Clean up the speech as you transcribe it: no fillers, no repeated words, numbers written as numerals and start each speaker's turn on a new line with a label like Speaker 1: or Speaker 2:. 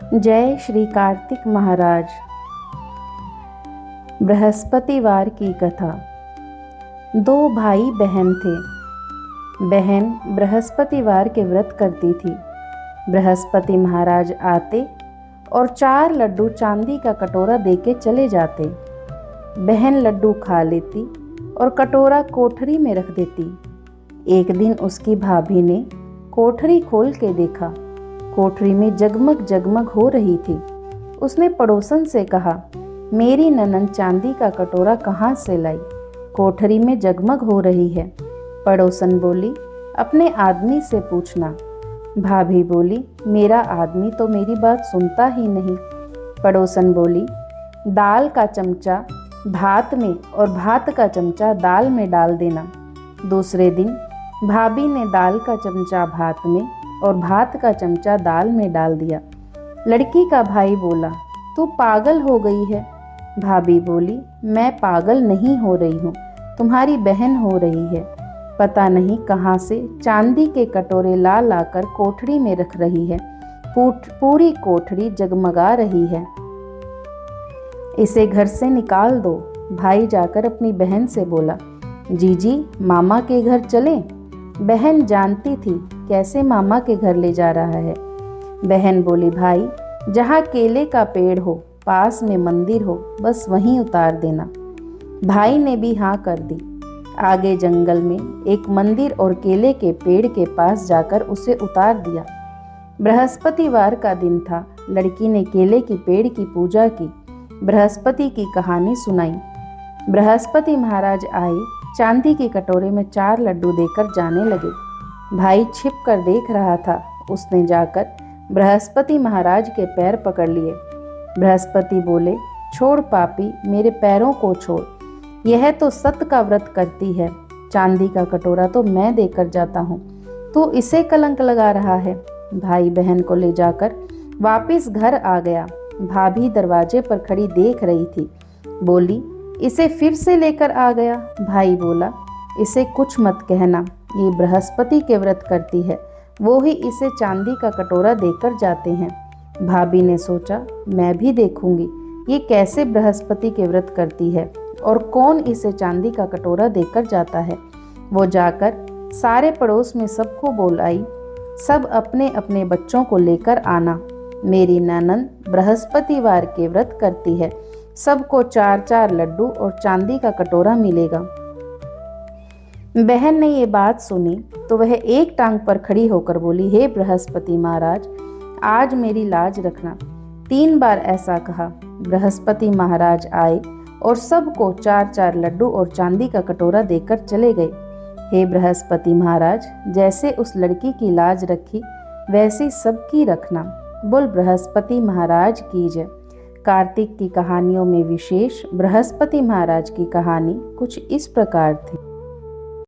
Speaker 1: जय श्री कार्तिक महाराज। बृहस्पतिवार की कथा। दो भाई बहन थे। बहन बृहस्पतिवार के व्रत करती थी। बृहस्पति महाराज आते और 4 लड्डू चांदी का कटोरा देके चले जाते। बहन लड्डू खा लेती और कटोरा कोठरी में रख देती। एक दिन उसकी भाभी ने कोठरी खोल के देखा। कोठरी में जगमग जगमग हो रही थी। उसने पड़ोसन से कहा, मेरी ननंद चांदी का कटोरा कहाँ से लाई? कोठरी में जगमग हो रही है। पड़ोसन बोली, अपने आदमी से पूछना। भाभी बोली, मेरा आदमी तो मेरी बात सुनता ही नहीं। पड़ोसन बोली, दाल का चमचा भात में और भात का चमचा दाल में डाल देना। दूसरे दिन भाभी ने दाल का चमचा भात में और भात का चमचा दाल में डाल दिया। लड़की का भाई बोला, तू पागल हो गई है। भाभी बोली, मैं पागल नहीं हो रही हूँ, तुम्हारी बहन हो रही है। पता नहीं कहाँ से चांदी के कटोरे ला लाकर कोठरी में रख रही है। पूरी कोठरी जगमगा रही है। इसे घर से निकाल दो। भाई जाकर अपनी बहन से बोला, जीजी मामा के घर चलें? बहन जानती थी कैसे मामा के घर ले जा रहा है। बहन बोली, भाई जहाँ केले का पेड़ हो, पास में मंदिर हो, बस वहीं उतार देना। भाई ने भी हाँ कर दी। आगे जंगल में एक मंदिर और केले के पेड़ के पास जाकर उसे उतार दिया। बृहस्पतिवार का दिन था। लड़की ने केले के पेड़ की पूजा की, बृहस्पति की कहानी सुनाई। बृहस्पति महाराज आए, चांदी के कटोरे में 4 लड्डू देकर जाने लगे। भाई छिप कर देख रहा था। उसने जाकर बृहस्पति महाराज के पैर पकड़ लिए। बृहस्पति बोले, छोड़ पापी, मेरे पैरों को छोड़। यह तो सत्य का व्रत करती है। चांदी का कटोरा तो मैं देकर जाता हूँ, तू इसे कलंक लगा रहा है। भाई बहन को ले जाकर वापिस घर आ गया। भाभी दरवाजे पर खड़ी देख रही थी। बोली, इसे फिर से लेकर आ गया। भाई बोला, इसे कुछ मत कहना, ये बृहस्पति के व्रत करती है, वो ही इसे चांदी का कटोरा देकर जाते हैं। भाभी ने सोचा, मैं भी देखूंगी ये कैसे बृहस्पति के व्रत करती है और कौन इसे चांदी का कटोरा देकर जाता है। वो जाकर सारे पड़ोस में सबको बोल आई, सब अपने अपने बच्चों को लेकर आना, मेरी ननंद बृहस्पतिवार के व्रत करती है, सबको 4-4 लड्डू और चांदी का कटोरा मिलेगा। बहन ने ये बात सुनी तो वह एक टांग पर खड़ी होकर बोली, हे बृहस्पति महाराज, आज मेरी लाज रखना। 3 बार ऐसा कहा। बृहस्पति महाराज आए और सबको 4-4 लड्डू और चांदी का कटोरा देकर चले गए। हे बृहस्पति महाराज, जैसे उस लड़की की लाज रखी वैसी सबकी रखना। बोल बृहस्पति महाराज की जय। कार्तिक की कहानियों में विशेष बृहस्पति महाराज की कहानी कुछ इस प्रकार थी।